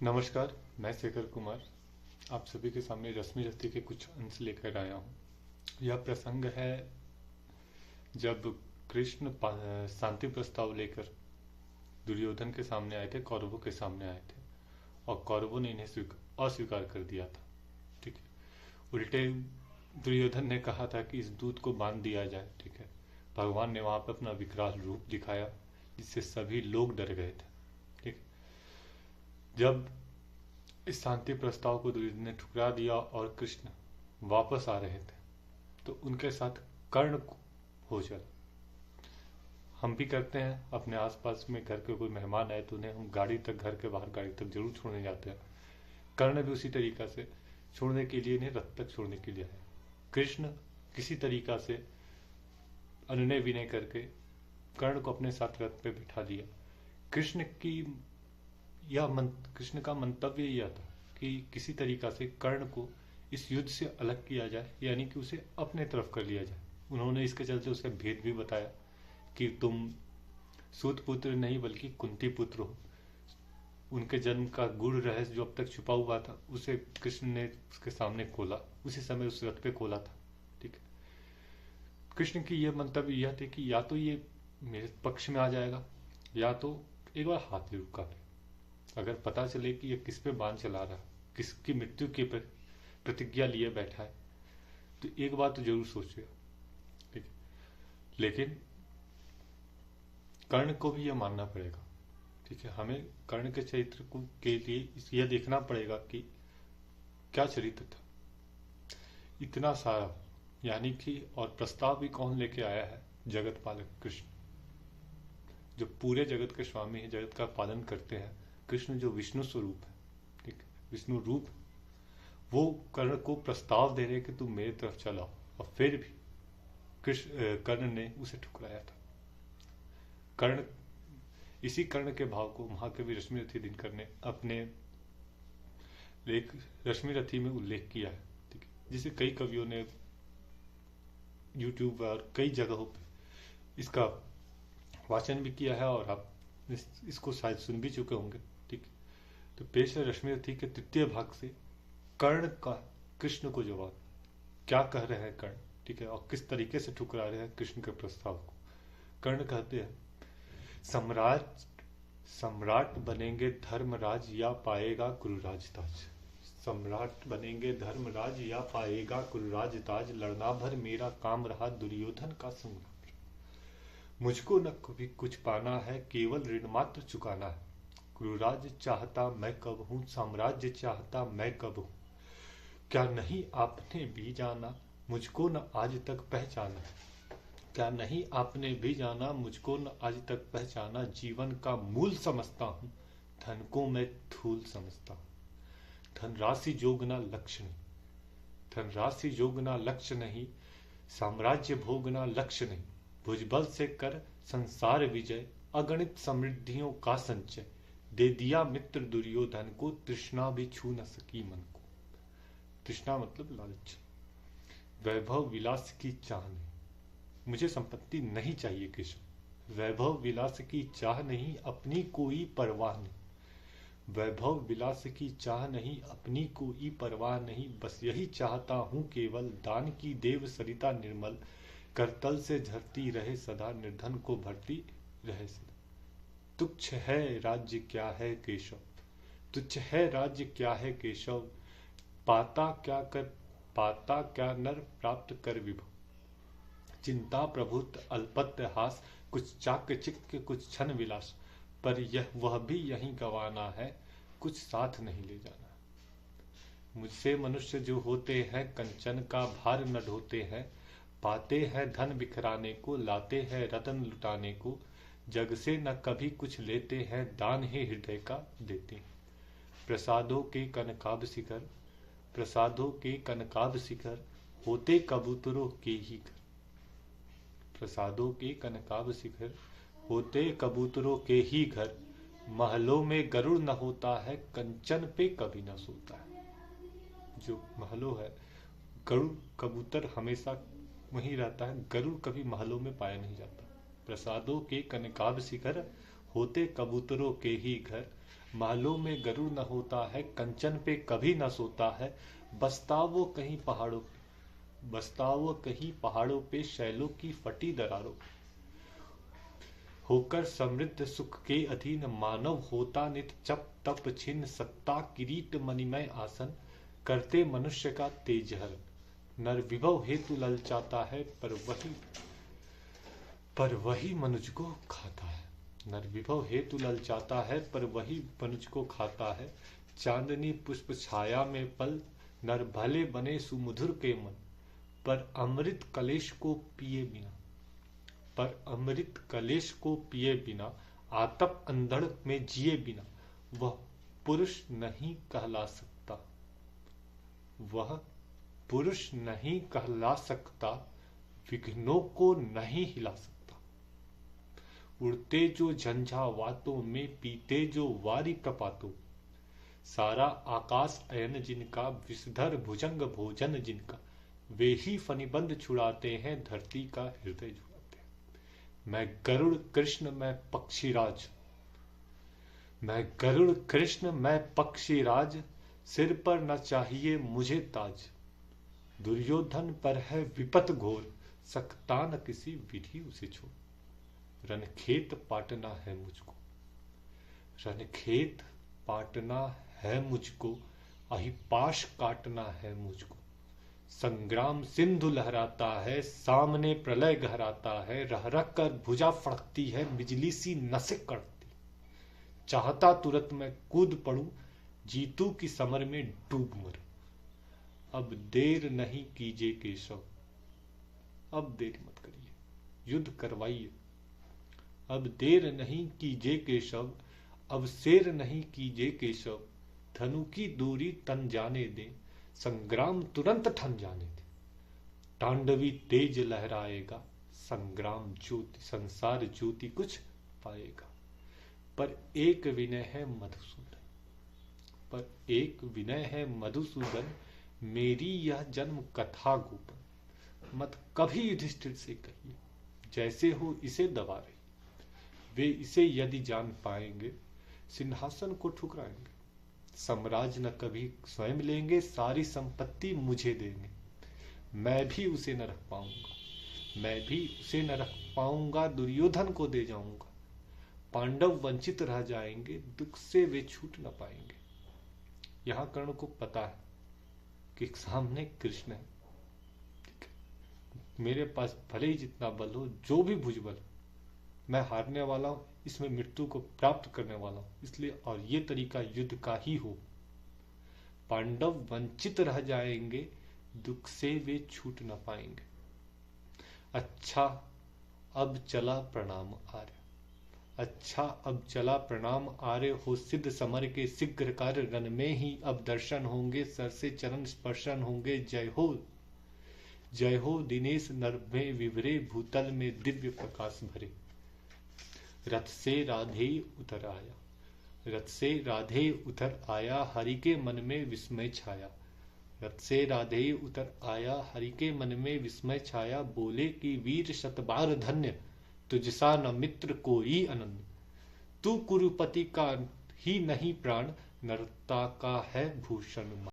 नमस्कार। मैं शेखर कुमार आप सभी के सामने रश्मि रथी के कुछ अंश लेकर आया हूँ। यह प्रसंग है जब कृष्ण शांति प्रस्ताव लेकर दुर्योधन के सामने आए थे, कौरवों के सामने आए थे और कौरवों ने इन्हें अस्वीकार कर दिया था। ठीक है। उल्टे दुर्योधन ने कहा था कि इस दूत को बांध दिया जाए। ठीक है। भगवान ने वहां पर अपना विकराल रूप दिखाया जिससे सभी लोग डर गए थे। ठीक। जब इस शांति प्रस्ताव को दुर्योधन ने ठुकरा दिया और कृष्ण वापस आ रहे थे तो उनके साथ कर्ण हो चला। हम भी करते हैं, अपने आसपास में घर के कोई मेहमान आए तो उन्हें हम गाड़ी तक, घर के बाहर गाड़ी तक जरूर छोड़ने जाते हैं। कर्ण भी उसी तरीका से छोड़ने के लिए, इन्हें रथ तक छोड़ने के लिए है। कृष्ण किसी तरीका से अनुनय विनय करके कर्ण को अपने साथ रथ पे बिठा दिया। कृष्ण का मंतव्य यह था कि किसी तरीका से कर्ण को इस युद्ध से अलग किया जाए, यानी कि उसे अपने तरफ कर लिया जाए। उन्होंने इसके चलते उसे भेद भी बताया कि तुम सूत पुत्र नहीं बल्कि कुंती पुत्र हो। उनके जन्म का गूढ़ रहस्य जो अब तक छुपा हुआ था उसे कृष्ण ने उसके सामने खोला, उसी समय उस रथ पे खोला था। ठीक है। कृष्ण की यह मंतव्य यह थे कि या तो ये मेरे पक्ष में आ जाएगा या तो एक बार हाथ जरूर काटे। अगर पता चले कि ये किस पे बाण चला रहा है, किसकी मृत्यु की प्रतिज्ञा लिए बैठा है, तो एक बात तो जरूर सोचेगा। ठीक है। लेकिन कर्ण को भी यह मानना पड़ेगा। ठीक है। हमें कर्ण के चरित्र को के लिए यह देखना पड़ेगा कि क्या चरित्र था इतना सारा, यानी कि और प्रस्ताव भी कौन लेके आया है? जगत पालक कृष्ण, जो पूरे जगत के स्वामी है, जगत का पालन करते हैं। कृष्ण जो विष्णु स्वरूप है, ठीक है, विष्णु रूप, वो कर्ण को प्रस्ताव दे रहे कि तुम मेरी तरफ चलाओ, और फिर भी कर्ण ने उसे ठुकराया था। कर्ण, इसी कर्ण के भाव को महाकवि रश्मिरथी दिनकर ने अपने लेख रश्मिरथी में उल्लेख किया है। ठीक है। जिसे कई कवियों ने यूट्यूब और कई जगहों पे इसका वाचन भी किया है और आप इसको शायद सुन भी चुके होंगे। ठीक है। तो पेश है रश्मिरथी के तृतीय भाग से कर्ण का कृष्ण को जवाब, क्या कह रहे हैं कर्ण। ठीक है। और किस तरीके से ठुकरा रहे हैं कृष्ण के प्रस्ताव को। कर्ण कहते हैं, सम्राट सम्राट बनेंगे धर्मराज या पाएगा कुरुराज ताज। सम्राट बनेंगे धर्मराज या पाएगा कुरुराज ताज, लड़ना भर मेरा काम रहा दुर्योधन का संग्राम। मुझको न कभी कुछ पाना है, केवल ऋण मात्र चुकाना है। कुरुराज चाहता मैं कब हूं, साम्राज्य चाहता मैं कब हूं। क्या नहीं आपने भी जाना, मुझको न आज तक पहचाना। क्या नहीं आपने भी जाना, मुझको न आज तक पहचाना। जीवन का मूल समझता हूं, धन को मैं धूल समझता हूं। धनराशि जोगना लक्ष्य नहीं, धनराशि जोगना लक्ष्य नहीं, साम्राज्य भोगना लक्ष्य नहीं। भुजबल से कर संसार विजय, अगणित समृद्धियों का संचय। दे दिया मित्र दुर्योधन को, तृष्णा भी छू न सकी मन को। तृष्णा मतलब लालच। वैभव विलास की चाह नहीं, मुझे संपत्ति नहीं चाहिए कृष्ण। वैभव विलास की चाह नहीं, अपनी कोई परवाह नहीं। वैभव विलास की चाह नहीं, अपनी कोई परवाह नहीं। बस यही चाहता हूं केवल, दान की देव सरिता निर्मल। करतल से झरती रहे सदा, निर्धन को भरती रहे सदा। तुच्छ है राज्य क्या है केशव, तुच्छ है राज्य क्या है केशव। पाता क्या कर, पाता क्या नर प्राप्त कर विभव। चिंता प्रभुत्व अल्पत्य हास, कुछ चाक्य चिक्य कुछ क्षण विलास। पर यह वह भी यहीं गवाना है, कुछ साथ नहीं ले जाना। मुझसे मनुष्य जो होते हैं, कंचन का भार न ढोते हैं। पाते हैं धन बिखराने को, लाते हैं रतन लुटाने को। जग से न कभी कुछ लेते हैं, दान ही हृदय का देते हैं। प्रसादों के कनकाभ शिखर, प्रसादों के कनकाभ शिखर, होते कबूतरों के ही घर। प्रसादों के कनकाभ शिखर, होते कबूतरों के ही घर। महलों में गरुड़ न होता है, कंचन पे कभी न सोता है। जो महलों है, गरुड़ कबूतर हमेशा वहीं रहता है, गरुड़ कभी महलों में पाया नहीं जाता। प्रसादों के कनकाभ शिखर, होते कबूतरों के ही घर। महलों में गरुड़ न होता है, कंचन पे कभी न सोता है। बसता वो कहीं पहाड़ों पे शैलों की फटी दरारों पे। होकर समृद्ध सुख के अधीन मानव होता नित जप तप छिन्न सत्ता किरीट मणिमय आसन। करते मनुष्य का तेज हरण। नर विभव हेतु ललचाता है, पर वही मनुज को खाता है। नर विभव हेतु ललचाता है, पर वही मनुज को खाता है। चांदनी पुष्प छाया में पल, नर भले बने सुमधुर के मन। पर अमृत कलेश को पिए बिना आतप अंधड़ में जिए बिना वह पुरुष नहीं कहला सकता, विघ्नों को नहीं हिला सकता। उड़ते जो झंझावातों में, पीते जो वारी प्रपातों। सारा आकाश अयन जिनका, विषधर भुजंग भोजन जिनका। वे ही फनिबंध छुड़ाते हैं, धरती का हृदय जुड़ाते हैं। मैं गरुड़ कृष्ण मैं पक्षीराज, सिर पर न चाहिए मुझे ताज। दुर्योधन पर है विपत घोर, सकता न किसी विधि उसे छोड़। रणखेत पाटना है मुझको, अहिपाश काटना है मुझको। संग्राम सिंधु लहराता है, सामने प्रलय गहराता है। रह रह कर भुजा फड़कती है, बिजली सी नसें कड़कती। चाहता तुरंत मैं कूद पड़ूं, जीतू की समर में डूब मरूं। अब देर नहीं कीजिए केशव, अब देर मत करिए, युद्ध करवाइए। अब देर नहीं कीजिए केशव, अब शेर नहीं कीजिए केशव। धनु की दूरी तन जाने दे, संग्राम तुरंत ठन जाने दे। तांडवी तेज लहराएगा, संसार ज्योति कुछ पाएगा। पर एक विनय है मधुसूदन, मेरी यह जन्म कथा गोपन। मत कभी युधिष्ठिर से कहिए, जैसे हो इसे दबा रही। वे इसे यदि जान पाएंगे, सिंहासन को ठुकराएंगे। साम्राज्य न कभी स्वयं लेंगे, सारी संपत्ति मुझे देंगे। मैं भी उसे न रख पाऊंगा, दुर्योधन को दे जाऊंगा। पांडव वंचित रह जाएंगे, दुख से वे छूट न पाएंगे। यहां कर्ण को पता है कि सामने कृष्ण है। मेरे पास भले ही जितना बल हो, जो भी भुजबल, मैं हारने वाला हूं, इसमें मृत्यु को प्राप्त करने वाला हूं। इसलिए और ये तरीका युद्ध का ही हो। पांडव वंचित रह जाएंगे, दुख से वे छूट न पाएंगे। अच्छा अब चला प्रणाम आर्य हो सिद्ध समर के शीघ्र कार्य रन में ही अब दर्शन होंगे, सर से चरण स्पर्शन होंगे। जय हो दिनेश नर में विभरे, भूतल में दिव्य प्रकाश भरे। रथ से राधे उतर आया, हरि के मन में विस्मय छाया। रथ से राधे उतर आया, हरि के मन में विस्मय छाया। बोले कि वीर शतबार धन्य, तुझसा न मित्र कोई अनन्य। तू कुरुपति का ही नहीं प्राण, नरता का है भूषण।